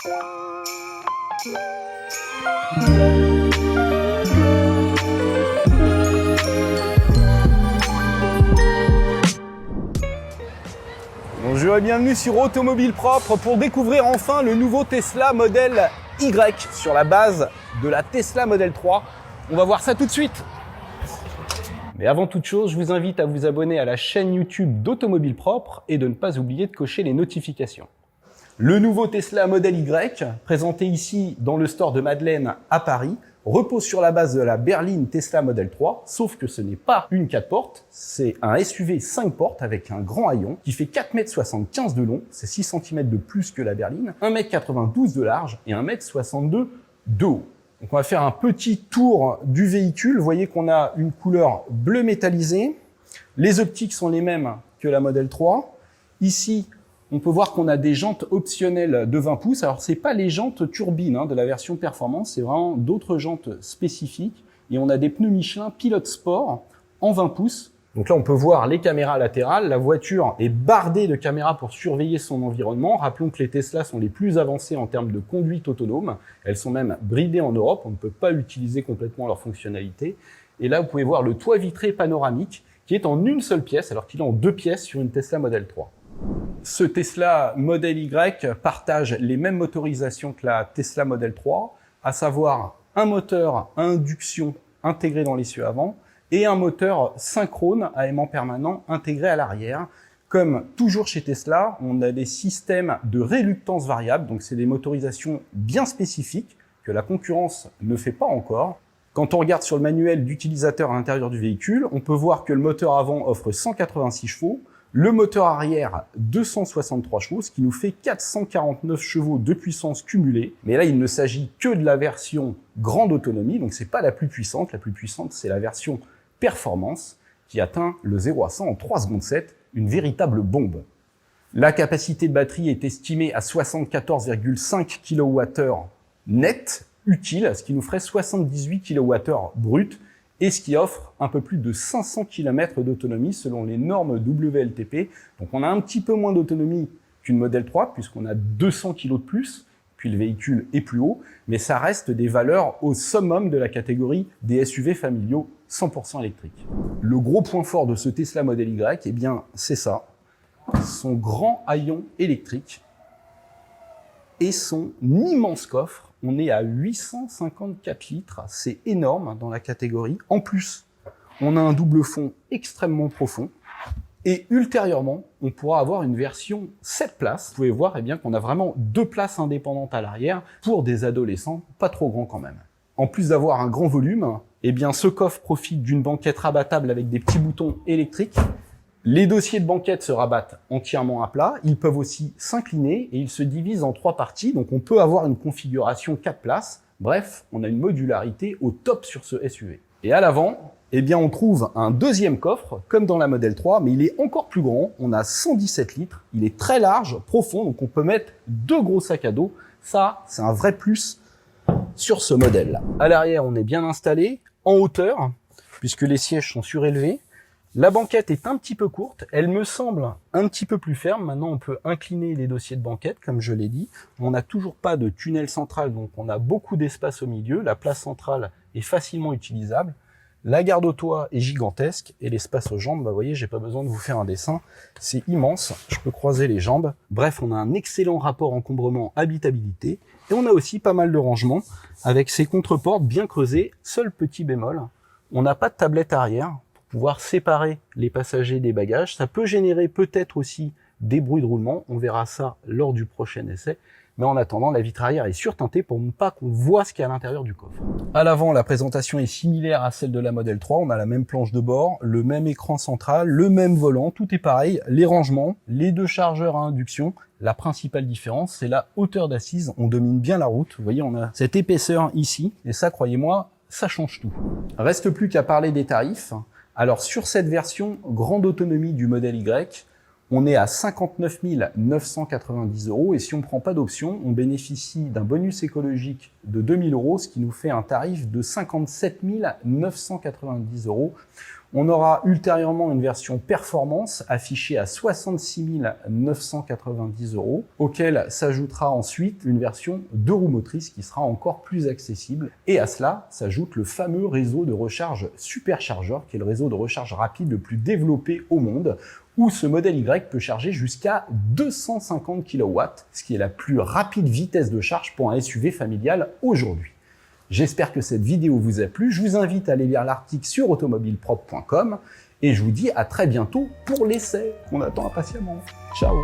Bonjour et bienvenue sur Automobile Propre pour découvrir enfin le nouveau Tesla Model Y sur la base de la Tesla Model 3. On va voir ça tout de suite. Mais avant toute chose, je vous invite à vous abonner à la chaîne YouTube d'Automobile Propre et de ne pas oublier de cocher les notifications. Le nouveau Tesla Model Y, présenté ici dans le store de Madeleine à Paris, repose sur la base de la berline Tesla Model 3, sauf que ce n'est pas une 4 portes, c'est un SUV 5 portes avec un grand haillon qui fait 4,75 m de long, c'est 6 cm de plus que la berline, 1,92 m de large et 1,62 m de haut. Donc on va faire un petit tour du véhicule. Vous voyez qu'on a une couleur bleu métallisé. Les optiques sont les mêmes que la Model 3. Ici, on peut voir qu'on a des jantes optionnelles de 20 pouces. Alors, c'est pas les jantes turbines de la version performance, c'est vraiment d'autres jantes spécifiques. Et on a des pneus Michelin Pilot Sport en 20 pouces. Donc là, on peut voir les caméras latérales. La voiture est bardée de caméras pour surveiller son environnement. Rappelons que les Tesla sont les plus avancées en termes de conduite autonome. Elles sont même bridées en Europe. On ne peut pas utiliser complètement leur fonctionnalité. Et là, vous pouvez voir le toit vitré panoramique qui est en une seule pièce, alors qu'il est en deux pièces sur une Tesla Model 3. Ce Tesla Model Y partage les mêmes motorisations que la Tesla Model 3, à savoir un moteur à induction intégré dans l'essieu avant et un moteur synchrone à aimant permanent intégré à l'arrière. Comme toujours chez Tesla, on a des systèmes de réluctance variable, donc c'est des motorisations bien spécifiques que la concurrence ne fait pas encore. Quand on regarde sur le manuel d'utilisateur à l'intérieur du véhicule, on peut voir que le moteur avant offre 186 chevaux, le moteur arrière 263 chevaux, ce qui nous fait 449 chevaux de puissance cumulée. Mais là, il ne s'agit que de la version grande autonomie, donc c'est pas la plus puissante. La plus puissante, c'est la version performance qui atteint le 0 à 100 en 3 secondes 7, une véritable bombe. La capacité de batterie est estimée à 74,5 kWh net utile, ce qui nous ferait 78 kWh brut, et ce qui offre un peu plus de 500 km d'autonomie selon les normes WLTP. Donc on a un petit peu moins d'autonomie qu'une Model 3, puisqu'on a 200 kg de plus, puis le véhicule est plus haut, mais ça reste des valeurs au summum de la catégorie des SUV familiaux 100% électriques. Le gros point fort de ce Tesla Model Y, eh bien, c'est ça, son grand haillon électrique et son immense coffre. On est à 854 litres, c'est énorme dans la catégorie. En plus, on a un double fond extrêmement profond. Et ultérieurement, on pourra avoir une version 7 places. Vous pouvez voir eh bien, qu'on a vraiment 2 places indépendantes à l'arrière pour des adolescents, pas trop grands quand même. En plus d'avoir un grand volume, eh bien, ce coffre profite d'une banquette rabattable avec des petits boutons électriques. Les dossiers de banquette se rabattent entièrement à plat. Ils peuvent aussi s'incliner et ils se divisent en 3 parties. Donc on peut avoir une configuration 4 places. Bref, on a une modularité au top sur ce SUV. Et à l'avant, eh bien, on trouve un deuxième coffre, comme dans la Model 3, mais il est encore plus grand. On a 117 litres. Il est très large, profond, donc on peut mettre 2 gros sacs à dos. Ça, c'est un vrai plus sur ce modèle-là. À l'arrière, on est bien installé, en hauteur, puisque les sièges sont surélevés. La banquette est un petit peu courte, elle me semble un petit peu plus ferme. Maintenant, on peut incliner les dossiers de banquette, comme je l'ai dit. On n'a toujours pas de tunnel central, donc on a beaucoup d'espace au milieu. La place centrale est facilement utilisable. La garde au toit est gigantesque et l'espace aux jambes, vous voyez, j'ai pas besoin de vous faire un dessin. C'est immense, je peux croiser les jambes. Bref, on a un excellent rapport encombrement-habitabilité. Et on a aussi pas mal de rangements avec ces contreportes bien creusées. Seul petit bémol, on n'a pas de tablette arrière pour pouvoir séparer les passagers des bagages. Ça peut générer peut-être aussi des bruits de roulement. On verra ça lors du prochain essai. Mais en attendant, la vitre arrière est surteintée pour ne pas qu'on voit ce qu'il y a à l'intérieur du coffre. À l'avant, la présentation est similaire à celle de la Model 3. On a la même planche de bord, le même écran central, le même volant, tout est pareil. Les rangements, les 2 chargeurs à induction. La principale différence, c'est la hauteur d'assise. On domine bien la route. Vous voyez, on a cette épaisseur ici. Et ça, croyez-moi, ça change tout. Reste plus qu'à parler des tarifs. Alors, sur cette version grande autonomie du Model Y, on est à 59 990 € et si on ne prend pas d'option, on bénéficie d'un bonus écologique de 2 000 €, ce qui nous fait un tarif de 57 990 €. On aura ultérieurement une version performance affichée à 66 990 €, auquel s'ajoutera ensuite une version 2 roues motrices qui sera encore plus accessible. Et à cela s'ajoute le fameux réseau de recharge superchargeur, qui est le réseau de recharge rapide le plus développé au monde, où ce modèle Y peut charger jusqu'à 250 kW, ce qui est la plus rapide vitesse de charge pour un SUV familial aujourd'hui. J'espère que cette vidéo vous a plu. Je vous invite à aller lire l'article sur automobilepropre.com et je vous dis à très bientôt pour l'essai qu'on attend impatiemment. Ciao!